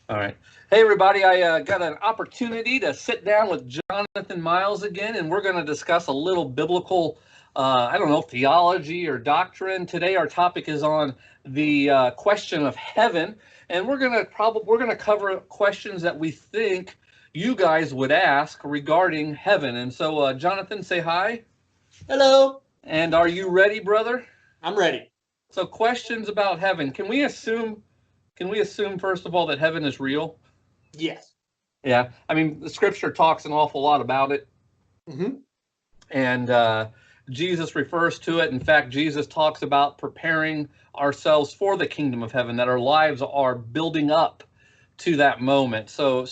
All right. Hey, everybody. I got an opportunity to sit down with Jonathan Miles again, and we're going to discuss a little biblical, I don't know, theology or doctrine. Today, our topic is on the question of heaven, and we're going to cover questions that we think you guys would ask regarding heaven. And so, Jonathan, say hi. Hello. And are you ready, brother? I'm ready. So, questions about heaven. Can we assume first of all that heaven is real? Yes. Yeah, I mean, the scripture talks an awful lot about it, Mm-hmm. and Jesus refers to it. In fact, Jesus talks about preparing ourselves for the kingdom of heaven, that our lives are building up to that moment. So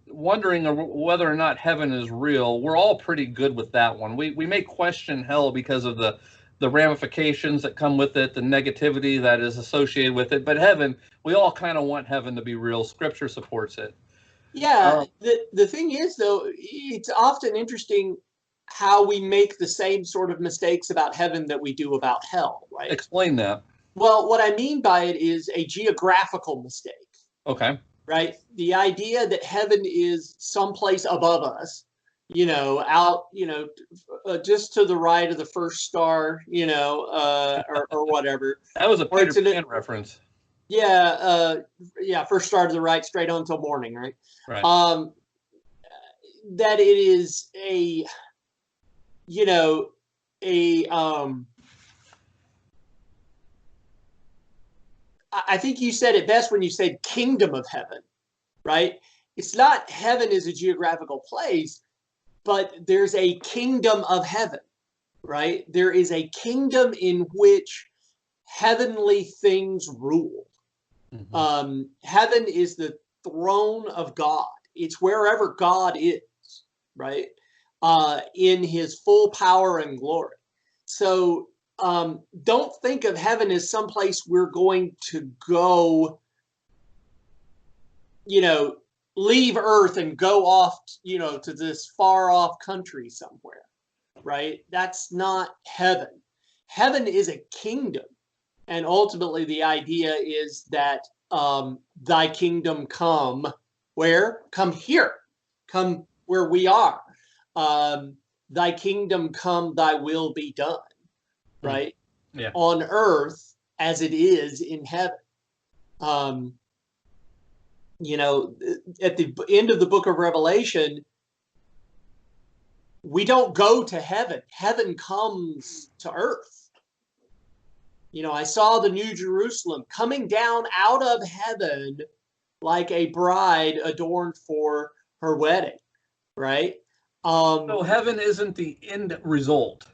wondering whether or not heaven is real, we're all pretty good with that one. We may question hell because of the ramifications that come with it, the negativity that is associated with it. But heaven, we all kind of want heaven to be real. Scripture supports it. Yeah. The thing is, though, it's often interesting how we make the same sort of mistakes about heaven that we do about hell, right? Explain that. Well, what I mean by it is a geographical mistake, Okay. right? The idea that heaven is someplace above us, just to the right of the first star, or whatever. That was a Or Peter it's Pan reference. First star to the right, straight on until morning, right? Right. That it is a, you know, a, I think you said it best when you said kingdom of heaven, right? It's not heaven is a geographical place, but there's a kingdom of heaven, right? There is a kingdom in which heavenly things rule. Mm-hmm. Heaven is the throne of God. It's wherever God is, right? In his full power and glory. So don't think of heaven as someplace we're going to go, leave Earth and go off, to this far off country somewhere, right? That's not heaven. Heaven is a kingdom. And ultimately, the idea is that thy kingdom come where? Come here. Come where we are. Thy kingdom come, thy will be done, right? Yeah. On earth as it is in heaven. At the end of the book of Revelation, we don't go to heaven. Heaven comes to earth. I saw the New Jerusalem coming down out of heaven like a bride adorned for her wedding, right? So heaven isn't the end result.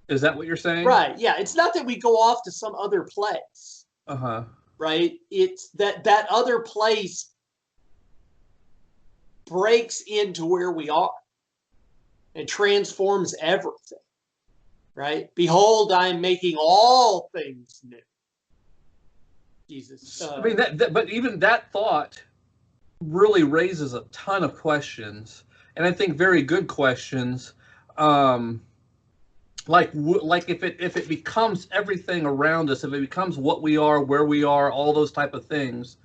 Is that what you're saying? Right. Yeah. It's not that we go off to some other place. Uh-huh. Right. It's that other place breaks into where we are and transforms everything. Right? Behold, I am making all things new. Jesus. I mean, but even that thought really raises a ton of questions, and I think very good questions. Like if it becomes everything around us, if it becomes what we are, where we are, all those type of things,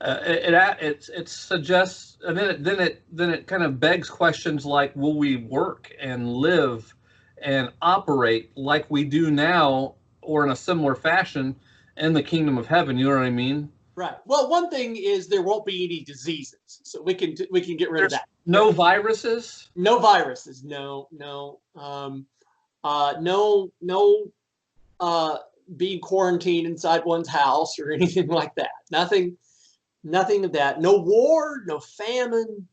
it suggests, and then it kind of begs questions like, will we work and live and operate like we do now, or in a similar fashion in the kingdom of heaven? You know what I mean? Right. Well, one thing is there won't be any diseases, so we can get rid of that. No viruses. No viruses. No. Being quarantined inside one's house or anything like that. Nothing of that. No war. No famine.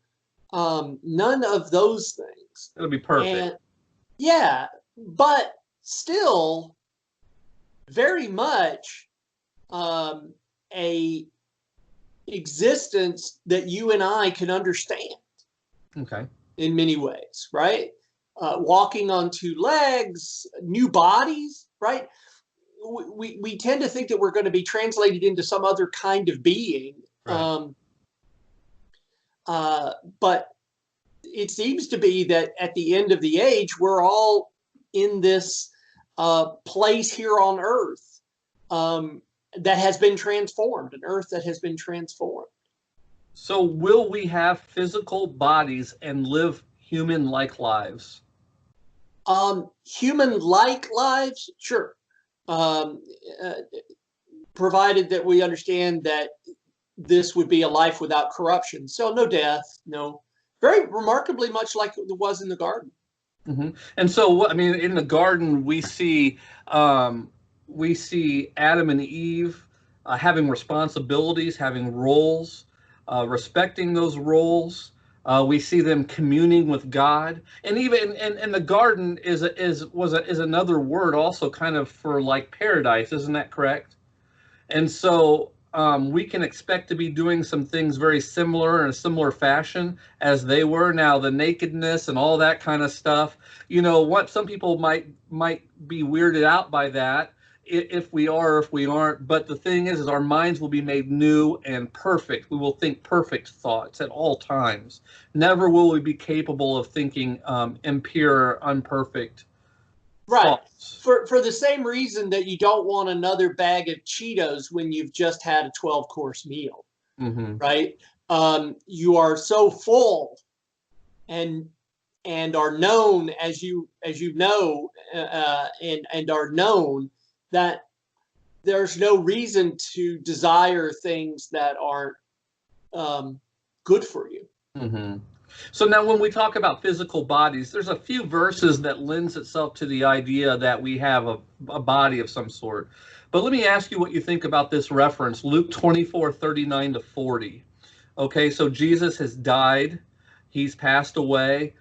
None of those things. It'll be perfect. And, yeah, but still very much a existence that you and I can understand. Okay. In many ways, right? Walking on two legs, new bodies, right? We tend to think that we're going to be translated into some other kind of being. Right. But it seems to be that at the end of the age, we're all in this place here on earth that has been transformed, an earth that has been transformed. So will we have physical bodies and live human-like lives? Human-like lives, sure. Um, uh, Provided that we understand that this would be a life without corruption. So no death, no, very remarkably much like it was in the garden. Mm-hmm. And so, I mean, in the garden, we see Adam and Eve having responsibilities, having roles, respecting those roles. We see them communing with God, and even and the garden is another word also kind of for like paradise, isn't that correct? And so we can expect to be doing some things very similar in a similar fashion as they were. Now, the nakedness and all that kind of stuff, you know, what some people might be weirded out by that if we are or if we aren't. But the thing is our minds will be made new and perfect. We will think perfect thoughts at all times. Never will we be capable of thinking impure, unperfect Right. thoughts. For the same reason that you don't want another bag of Cheetos when you've just had a 12-course meal, Mm-hmm. right? You are so full and are known as you know and are known that there's no reason to desire things that aren't good for you. Mm-hmm. So now when we talk about physical bodies, there's a few verses that lends itself to the idea that we have a body of some sort. But let me ask you what you think about this reference, Luke 24:39 to 40. Okay, so Jesus has died, he's passed away,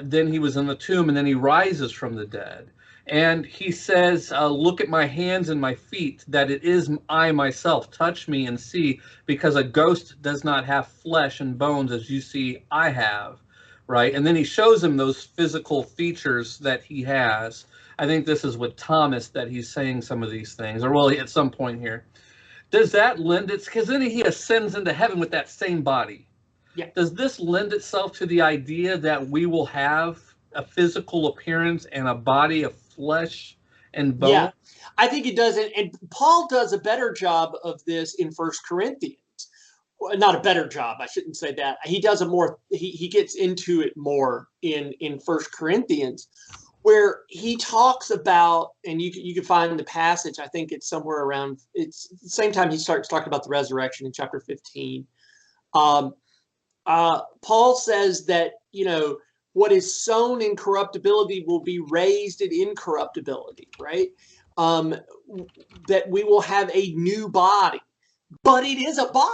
then he was in the tomb, and then he rises from the dead. And he says, look at my hands and my feet, that it is I myself. Touch me and see, because a ghost does not have flesh and bones as you see I have, right? And then he shows him those physical features that he has. I think this is with Thomas that he's saying some of these things, or well, at some point here. Does that lend it? Because then he ascends into heaven with that same body. Yeah. Does this lend itself to the idea that we will have a physical appearance and a body of flesh and bone? Yeah, I think it does. And Paul does a better job of this in First Corinthians. Well, not a better job, I shouldn't say that. He does a more, he gets into it more in First Corinthians, where he talks about, and you can find the passage, I think it's somewhere around, it's the same time he starts talking about the resurrection in chapter 15. Paul says that, you know, what is sown in corruptibility will be raised in incorruptibility, right? That we will have a new body, but it is a body,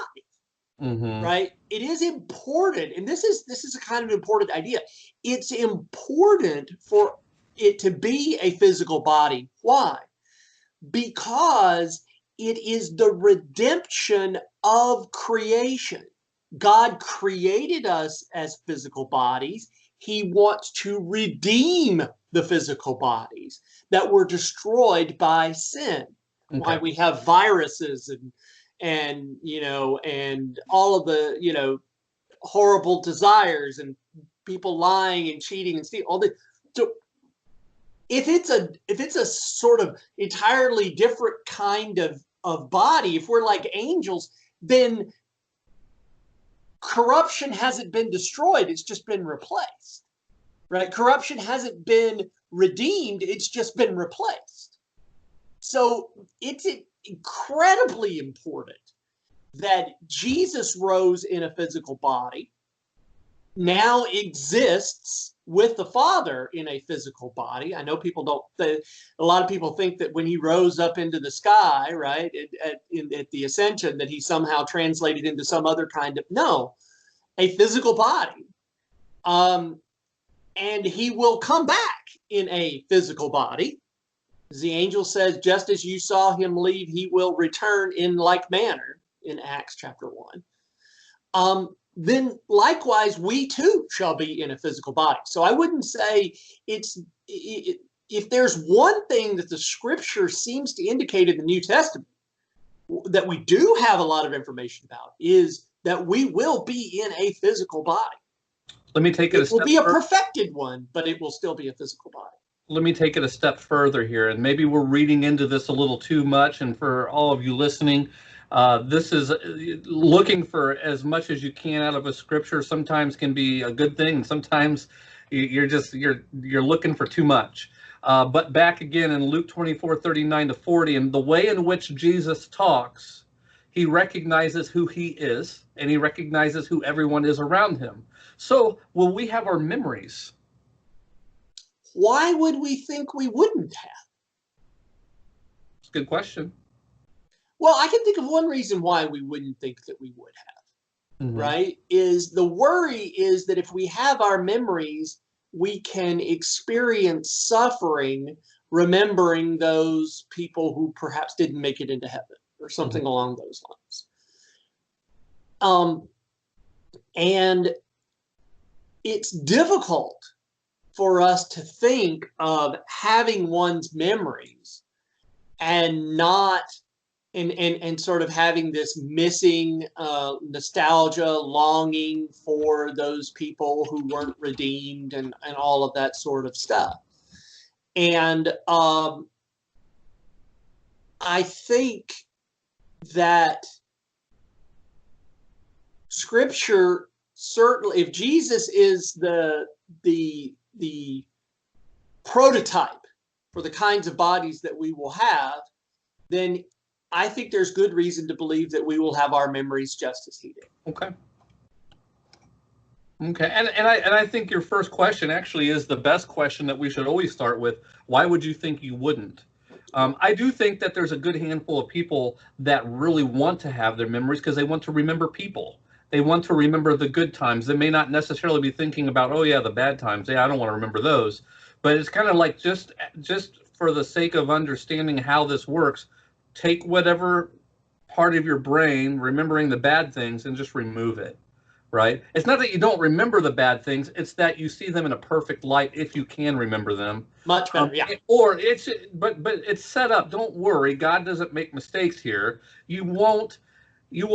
Mm-hmm. right? It is important, and this is a kind of important idea. It's important for it to be a physical body. Why? Because it is the redemption of creation. God created us as physical bodies. He wants to redeem the physical bodies that were destroyed by sin. Why Okay. we have viruses and you know and all of the horrible desires and people lying and cheating and stealing all the. So if it's a sort of entirely different kind of body, if we're like angels, then corruption hasn't been destroyed, it's just been replaced, right? Corruption hasn't been redeemed, it's just been replaced. So it's incredibly important that Jesus rose in a physical body, now exists with the Father in a physical body. I know people don't, a lot of people think that when he rose up into the sky, right, at the ascension, that he somehow translated into some other kind of, no, a physical body. And he will come back in a physical body. As the angel says, just as you saw him leave, he will return in like manner in Acts chapter 1. Then likewise, we too shall be in a physical body. So I wouldn't say if there's one thing that the scripture seems to indicate in the New Testament that we do have a lot of information about is that we will be in a physical body. Let me take it a It will step be a further. perfected one, but it will still be a physical body. Let me take it a step further here, and maybe we're reading into this a little too much. And for all of you listening, This is looking for as much as you can out of a scripture. Sometimes can be a good thing. Sometimes you're looking for too much. But back again in Luke 24:39-40, and the way in which Jesus talks, he recognizes who he is, and he recognizes who everyone is around him. So will we have our memories? Why would we think we wouldn't have? It's a good question. Well, I can think of one reason why we wouldn't think that we would have, right? Is the worry is that if we have our memories, we can experience suffering, remembering those people who perhaps didn't make it into heaven or something along those lines. And it's difficult for us to think of having one's memories and not and sort of having this missing nostalgia, longing for those people who weren't redeemed and all of that sort of stuff. And I think that Scripture certainly, if Jesus is the prototype for the kinds of bodies that we will have, then I think there's good reason to believe that we will have our memories just as he did. Okay. And I think your first question actually is the best question that we should always start with. Why would you think you wouldn't? I do think that there's a good handful of people that really want to have their memories because they want to remember people. They want to remember the good times. They may not necessarily be thinking about, oh yeah, the bad times. Yeah, I don't want to remember those. But it's kind of like just for the sake of understanding how this works, take whatever part of your brain remembering the bad things and just remove it, right? It's not that you don't remember the bad things, it's that you see them in a perfect light if you can remember them. Much better, yeah. Or but it's set up. Don't worry, God doesn't make mistakes here. You will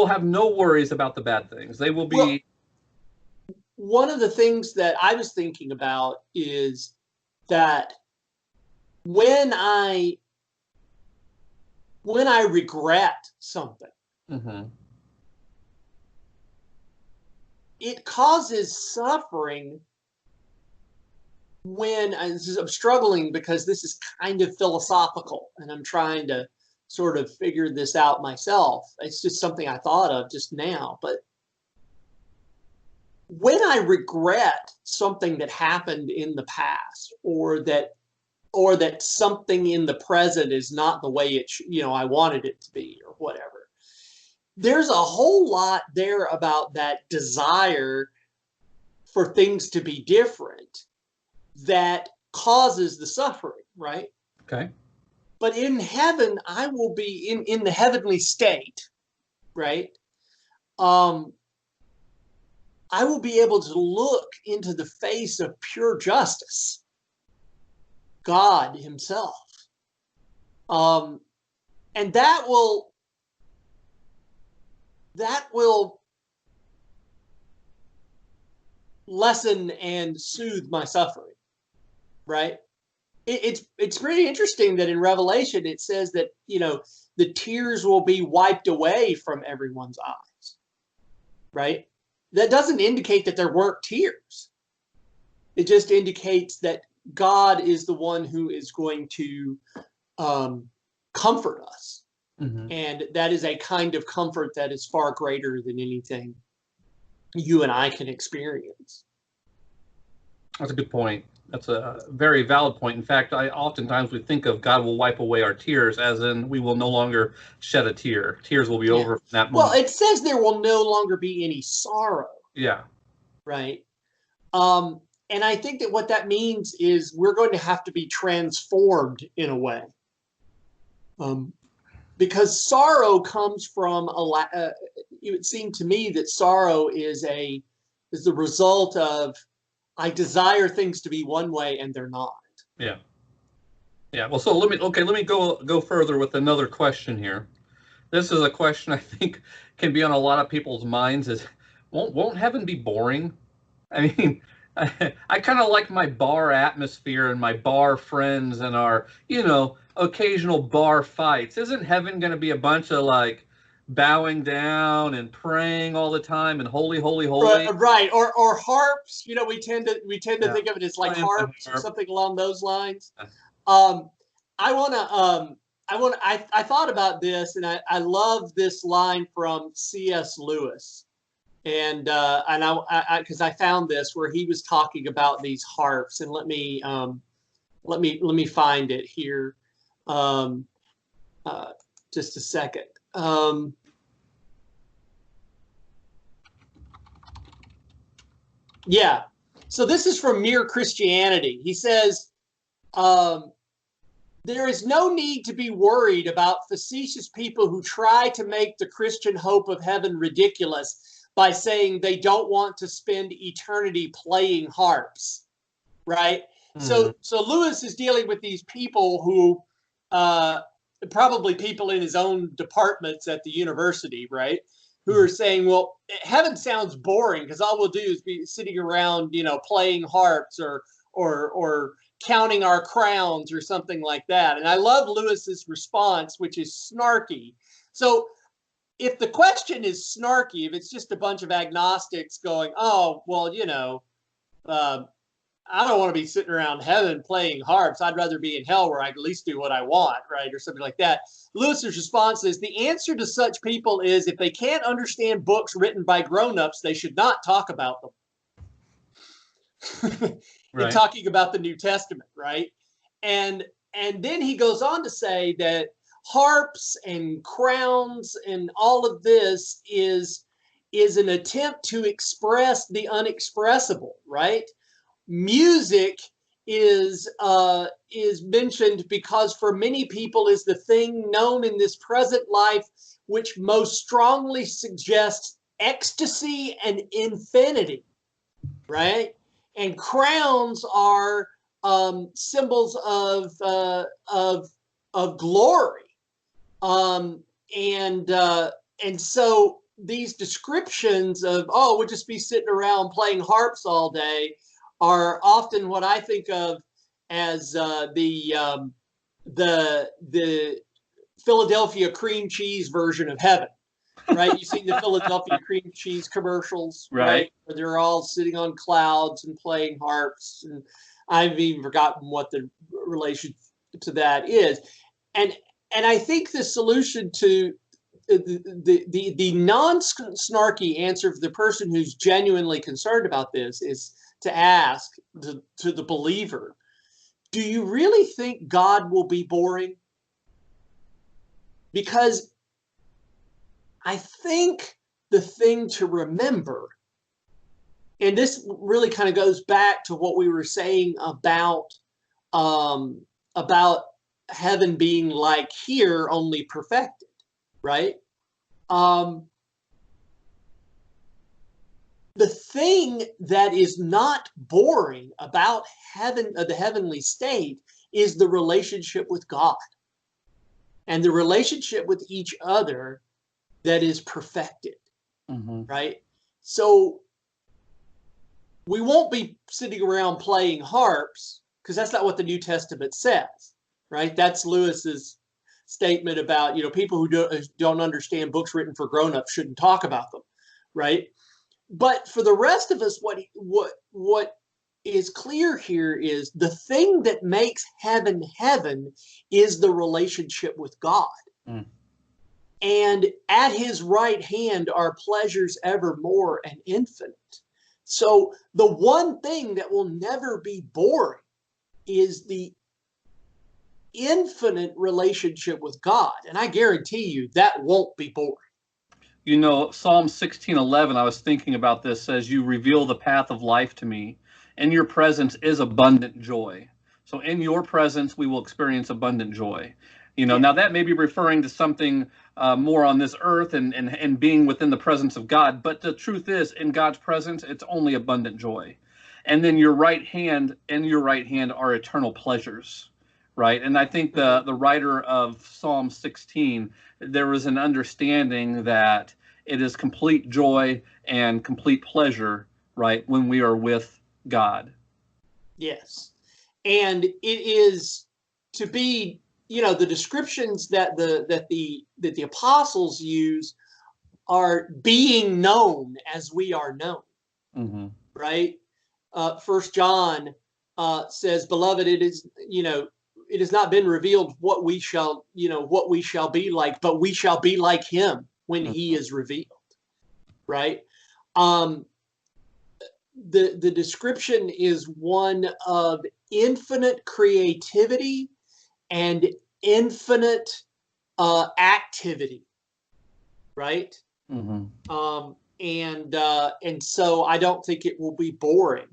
have no worries about the bad things. They will be. Well, one of the things that I was thinking about is that when I regret something, it causes suffering when I'm struggling because this is kind of philosophical and I'm trying to sort of figure this out myself. It's just something I thought of just now. But when I regret something that happened in the past or that something in the present is not the way it I wanted it to be or whatever, there's a whole lot there about that desire for things to be different that causes the suffering, right? Okay. But in heaven, I will be in the heavenly state, right? I will be able to look into the face of pure justice, God himself. And that will lessen and soothe my suffering, right? It's pretty interesting that in Revelation it says that the tears will be wiped away from everyone's eyes, right? That doesn't indicate that there weren't tears. It just indicates that God is the one who is going to comfort us, and that is a kind of comfort that is far greater than anything you and I can experience. That's a good point. That's a very valid point. In fact, oftentimes we think of God will wipe away our tears as in we will no longer shed a tear. Tears will be over from that moment. Well, it says there will no longer be any sorrow. Yeah. Right. And I think that what that means is we're going to have to be transformed in a way. Because sorrow comes from it would seem to me that sorrow is the result of I desire things to be one way and they're not. Yeah. Yeah. Well, so let me go further with another question here. This is a question I think can be on a lot of people's minds is won't heaven be boring? I mean, I kind of like my bar atmosphere and my bar friends and our, occasional bar fights. Isn't heaven going to be a bunch of like bowing down and praying all the time and holy, holy, holy. Right. Or harps. You know, we tend to Yeah. think of it as like Playing the harps or harp. something along those lines. Yeah. I thought about this, and I love this line from C.S. Lewis, and I because I found this where he was talking about these harps, and let me find it here, um, just a second. Yeah, so this is from Mere Christianity. He says, there is no need to be worried about facetious people who try to make the Christian hope of heaven ridiculous by saying they don't want to spend eternity playing harps, right? So Lewis is dealing with these people who, probably people in his own departments at the university, right? Who are saying, well, heaven sounds boring because all we'll do is be sitting around, you know, playing harps or counting our crowns or something like that. And I love Lewis's response, which is snarky. So if the question is snarky, if it's just a bunch of agnostics going, oh, well, you know, I don't want to be sitting around heaven playing harps. I'd rather be in hell where I can at least do what I want, right? Or something like that. Lewis's response is, the answer to such people is, if they can't understand books written by grown-ups, they should not talk about them. In talking about the New Testament, right? And then he goes on to say that harps and crowns and all of this is an attempt to express the unexpressible, right? Music is mentioned because for many people is the thing known in this present life which most strongly suggests ecstasy and infinity, right? And crowns are symbols of glory, and so these descriptions of, oh, we'll just be sitting around playing harps all day are often what I think of as the Philadelphia cream cheese version of heaven, right? You've seen the Philadelphia cream cheese commercials, right? Where they're all sitting on clouds and playing harps, and I've even forgotten what the relation to that is. And I think the solution to the non-snarky answer for the person who's genuinely concerned about this is to ask to the believer, do you really think God will be boring? Because I think the thing to remember, and this really kind of goes back to what we were saying about heaven being like here, only perfected, right? The thing that is not boring about heaven, the heavenly state, is the relationship with God and the relationship with each other that is perfected, right? So we won't be sitting around playing harps because that's not what the New Testament says, right? That's Lewis's statement about, you know, people who don't understand books written for grown-ups shouldn't talk about them, right? But for the rest of us, what is clear here is the thing that makes heaven heaven is the relationship with God. And at his right hand are pleasures evermore and infinite. So the one thing that will never be boring is the infinite relationship with God. And I guarantee you that won't be boring. You know, Psalm 16:11, I was thinking about this, says, you reveal the path of life to me. In your presence is abundant joy. So in your presence, we will experience abundant joy. You know, now that may be referring to something more on this earth and being within the presence of God. But the truth is, in God's presence, it's only abundant joy. And then your right hand are eternal pleasures, right? And I think the writer of Psalm 16, there was an understanding that it is complete joy and complete pleasure, right, when we are with God. Yes. And it is to be, you know, the descriptions that the apostles use are being known as we are known. Mm-hmm. Right? 1 John says, "Beloved, it is, it has not been revealed what we shall be like, but we shall be like him when he is revealed." Right? The description is one of infinite creativity and infinite activity, right? Mm-hmm. And so I don't think it will be boring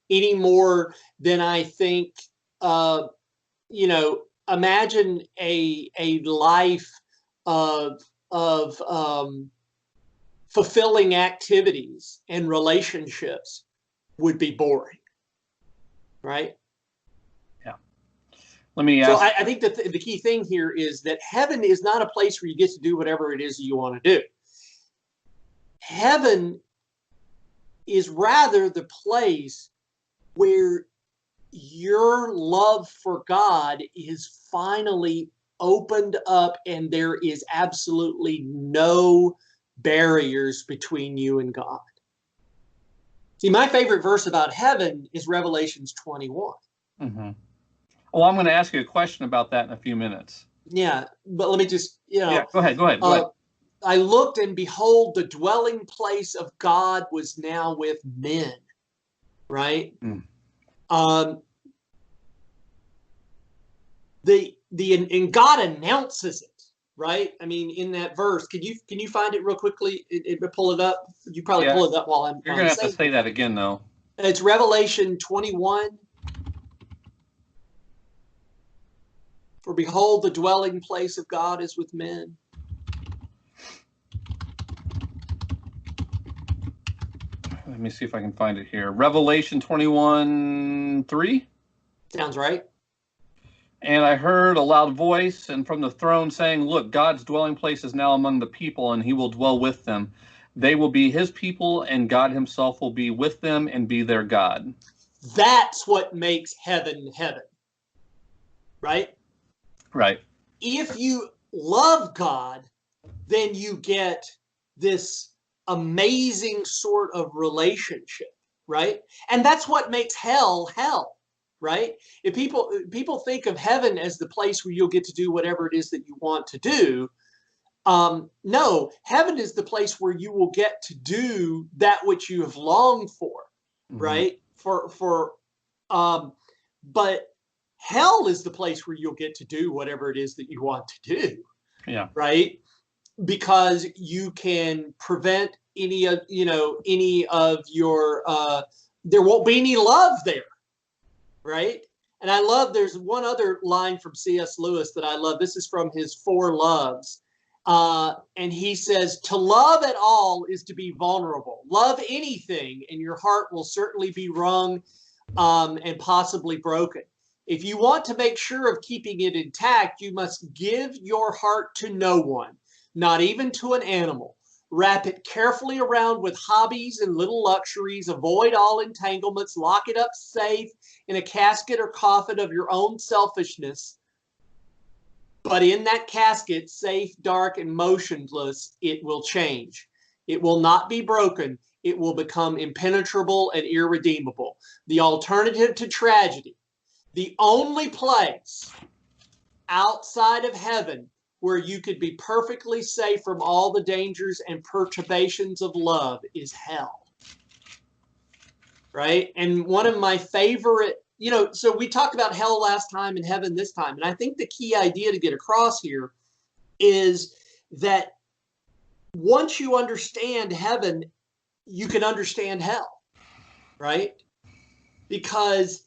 any more than I think. Imagine a life of fulfilling activities and relationships would be boring, right? Yeah. Let me So ask. I think that the key thing here is that heaven is not a place where you get to do whatever it is you want to do. Heaven is rather the place where your love for God is finally opened up and there is absolutely no barriers between you and God. See, my favorite verse about heaven is Revelations 21. Mm-hmm. Well, I'm going to ask you a question about that in a few minutes. Yeah, but let me just, Yeah, go ahead. I looked, and behold, the dwelling place of God was now with men, right? Mm. And God announces it, right? I mean, in that verse, can you find it real quickly? Pull it up. You probably pull it up while I'm. You're going to have to say that again, though. It's Revelation 21. For behold, the dwelling place of God is with men. Let me see if I can find it here. Revelation 21:3. Sounds right. And I heard a loud voice and from the throne saying, "Look, God's dwelling place is now among the people, and he will dwell with them. They will be his people, and God himself will be with them and be their God." That's what makes heaven heaven, right? Right. If you love God, then you get this amazing sort of relationship, right? And that's what makes hell hell, right? If people think of heaven as the place where you'll get to do whatever it is that you want to do, no, heaven is the place where you will get to do that which you have longed for, right? But hell is the place where you'll get to do whatever it is that you want to do. Yeah. Right? Because you can prevent any of your there won't be any love there, right? And I love, there's one other line from C.S. Lewis that I love. This is from his Four Loves. And he says, "To love at all is to be vulnerable. Love anything, and your heart will certainly be wrung and possibly broken. If you want to make sure of keeping it intact, you must give your heart to no one, not even to an animal. Wrap it carefully around with hobbies and little luxuries. Avoid all entanglements. Lock it up safe in a casket or coffin of your own selfishness. But in that casket, safe, dark, and motionless, it will change. It will not be broken. It will become impenetrable and irredeemable. The alternative to tragedy, the only place outside of heaven where you could be perfectly safe from all the dangers and perturbations of love, is hell." Right? And one of my favorite, so we talked about hell last time and heaven this time. And I think the key idea to get across here is that once you understand heaven, you can understand hell, right? Because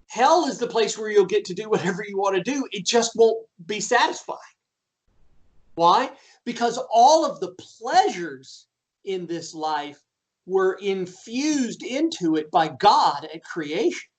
hell is the place where you'll get to do whatever you want to do. It just won't be satisfying. Why? Because all of the pleasures in this life were infused into it by God at creation.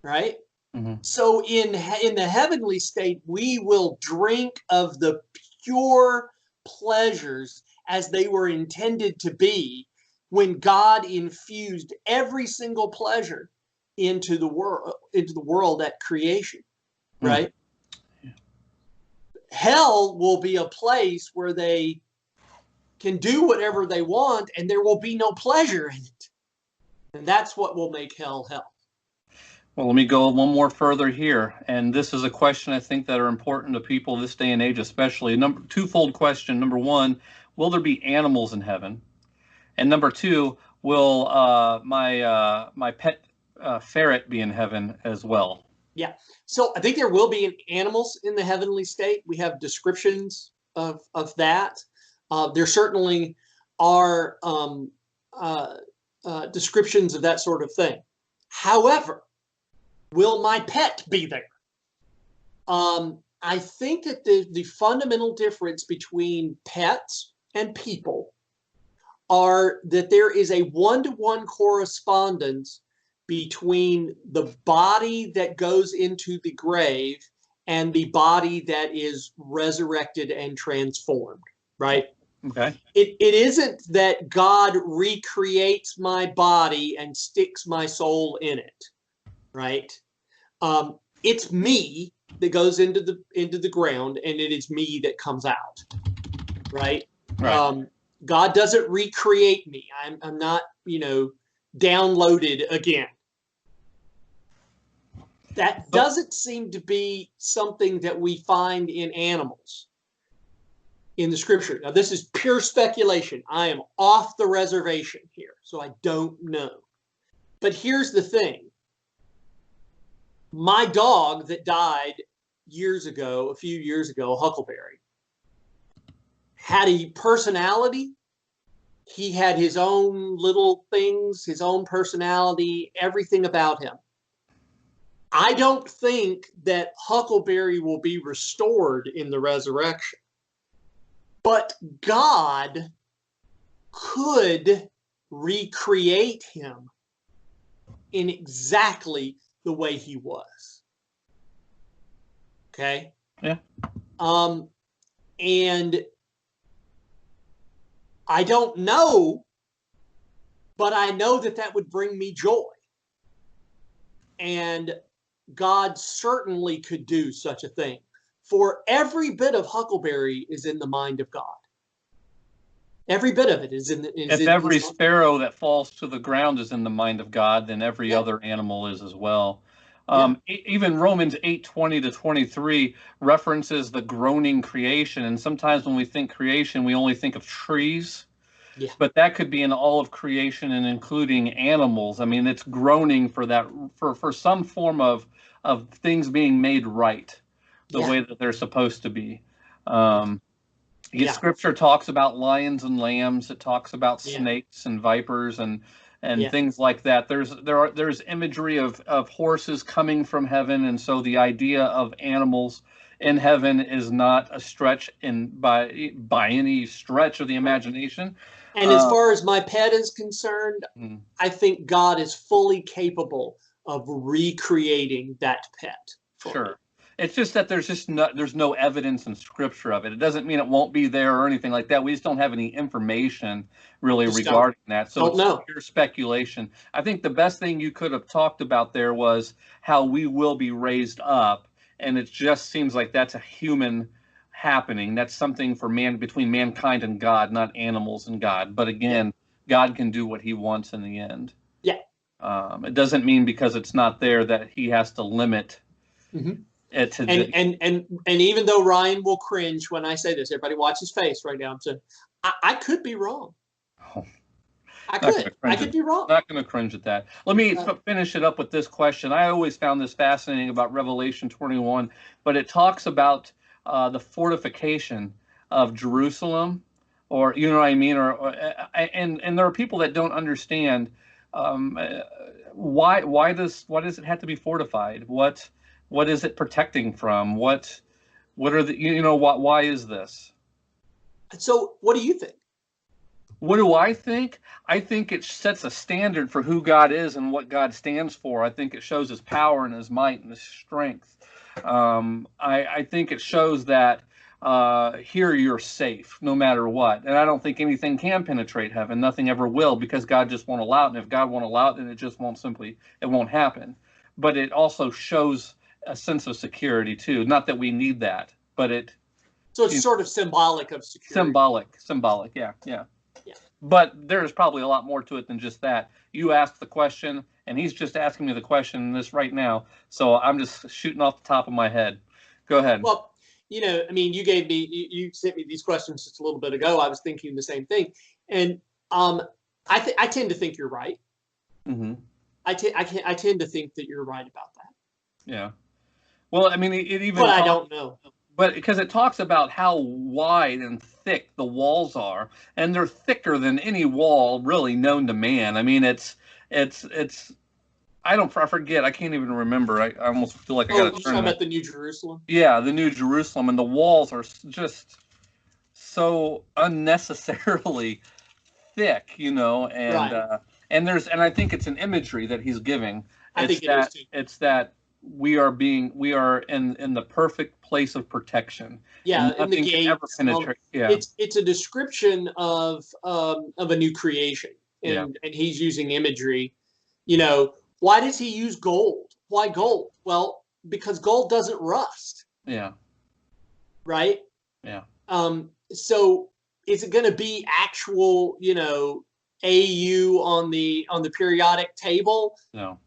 Right? Mm-hmm. So in the heavenly state, we will drink of the pure pleasures as they were intended to be when God infused every single pleasure into the world at creation. Right? Hell will be a place where they can do whatever they want and there will be no pleasure in it. And that's what will make hell hell. Well, let me go one more further here. And this is a question I think that are important to people this day and age, especially. Twofold question. Number one, will there be animals in heaven? And number two, will my pet ferret be in heaven as well? Yeah. So I think there will be animals in the heavenly state. We have descriptions of that. There certainly are descriptions of that sort of thing. However, will my pet be there? I think that the fundamental difference between pets and people are that there is a one-to-one correspondence between the body that goes into the grave and the body that is resurrected and transformed, right? Okay. It isn't that God recreates my body and sticks my soul in it, right? It's me that goes into the ground, and it is me that comes out, right? Right. God doesn't recreate me. I'm not, downloaded again. That doesn't seem to be something that we find in animals in the scripture. Now, this is pure speculation. I am off the reservation here, so I don't know. But here's the thing. My dog that died a few years ago, Huckleberry, had a personality. He had his own little things, his own personality, everything about him. I don't think that Huckleberry will be restored in the resurrection. But God could recreate him in exactly the way he was. Okay? Yeah. And I don't know, but I know that would bring me joy. And God certainly could do such a thing. For every bit of Huckleberry is in the mind of God. Every bit of it is in. If every sparrow that falls to the ground is in the mind of God, then every other animal is as well. Even Romans 8:20-23 references the groaning creation. And sometimes when we think creation, we only think of trees. Yeah. But that could be in all of creation and including animals. I mean, it's groaning for that, for some form of things being made right the way that they're supposed to be. Scripture talks about lions and lambs. It talks about snakes and vipers and things like that. There's imagery of horses coming from heaven, and so the idea of animals in heaven is not a stretch by any stretch of the imagination. And as far as my pet is concerned, I think God is fully capable of recreating that pet. Sure. It's just that there's no evidence in scripture of it. It doesn't mean it won't be there or anything like that. We just don't have any information really regarding that. So it's pure speculation. I think the best thing you could have talked about there was how we will be raised up. And it just seems like that's a human happening. That's something for between mankind and God, not animals and God. But again, God can do what he wants in the end. Yeah. It doesn't mean because it's not there that he has to limit it to and even though Ryan will cringe when I say this, everybody watch his face right now. I'm saying I could be wrong. I could be wrong. Not going to cringe at that. Let me finish it up with this question. I always found this fascinating about Revelation 21, but it talks about the fortification of Jerusalem, or you know what I mean, and there are people that don't understand why does it have to be fortified? What is it protecting from? What are the why is this? So what do you think? What do I think? I think it sets a standard for who God is and what God stands for. I think it shows his power and his might and his strength. I think it shows that here you're safe no matter what. And I don't think anything can penetrate heaven. Nothing ever will, because God just won't allow it. And if God won't allow it, then it won't happen. But it also shows a sense of security too. Not that we need that, but So it's sort of symbolic of security. Symbolic. Yeah. Yeah. But there's probably a lot more to it than just that. You asked the question, and he's just asking me the question this right now. So I'm just shooting off the top of my head. Go ahead. Well, I mean, you sent me these questions just a little bit ago. I was thinking the same thing, and I tend to think you're right. Mm-hmm. I tend to think that you're right about that. Yeah. Well, I mean, it even. But I don't know. But because it talks about how wide and thick the walls are, and they're thicker than any wall really known to man. I mean, it's. I forget. I can't even remember. I almost feel like I got to turn. You're talking about the New Jerusalem? Yeah, the New Jerusalem, and the walls are just so unnecessarily thick, and right. And I think it's an imagery that he's giving. I think it is too. It's that we are in the perfect place of protection. Yeah, in the gates. Yeah, it's a description of a new creation, and he's using imagery. Why does he use gold? Why gold? Well, because gold doesn't rust. Yeah. Right? Yeah. So is it going to be actual, AU on the periodic table? No.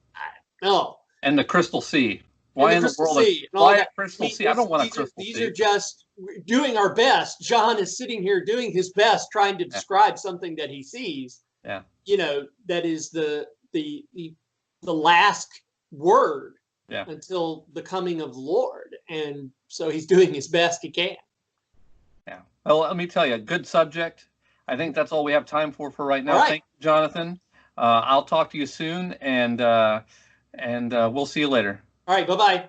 No. And the crystal C. Why in the world? Why a crystal C? I don't want a crystal C. These are just doing our best. John is sitting here doing his best, trying to describe something that he sees. Yeah. That is the last word until the coming of the Lord. And so he's doing his best he can. Yeah. Well, let me tell you, good subject. I think that's all we have time for right now. Right. Thank you, Jonathan. I'll talk to you soon, and we'll see you later. All right. Bye-bye.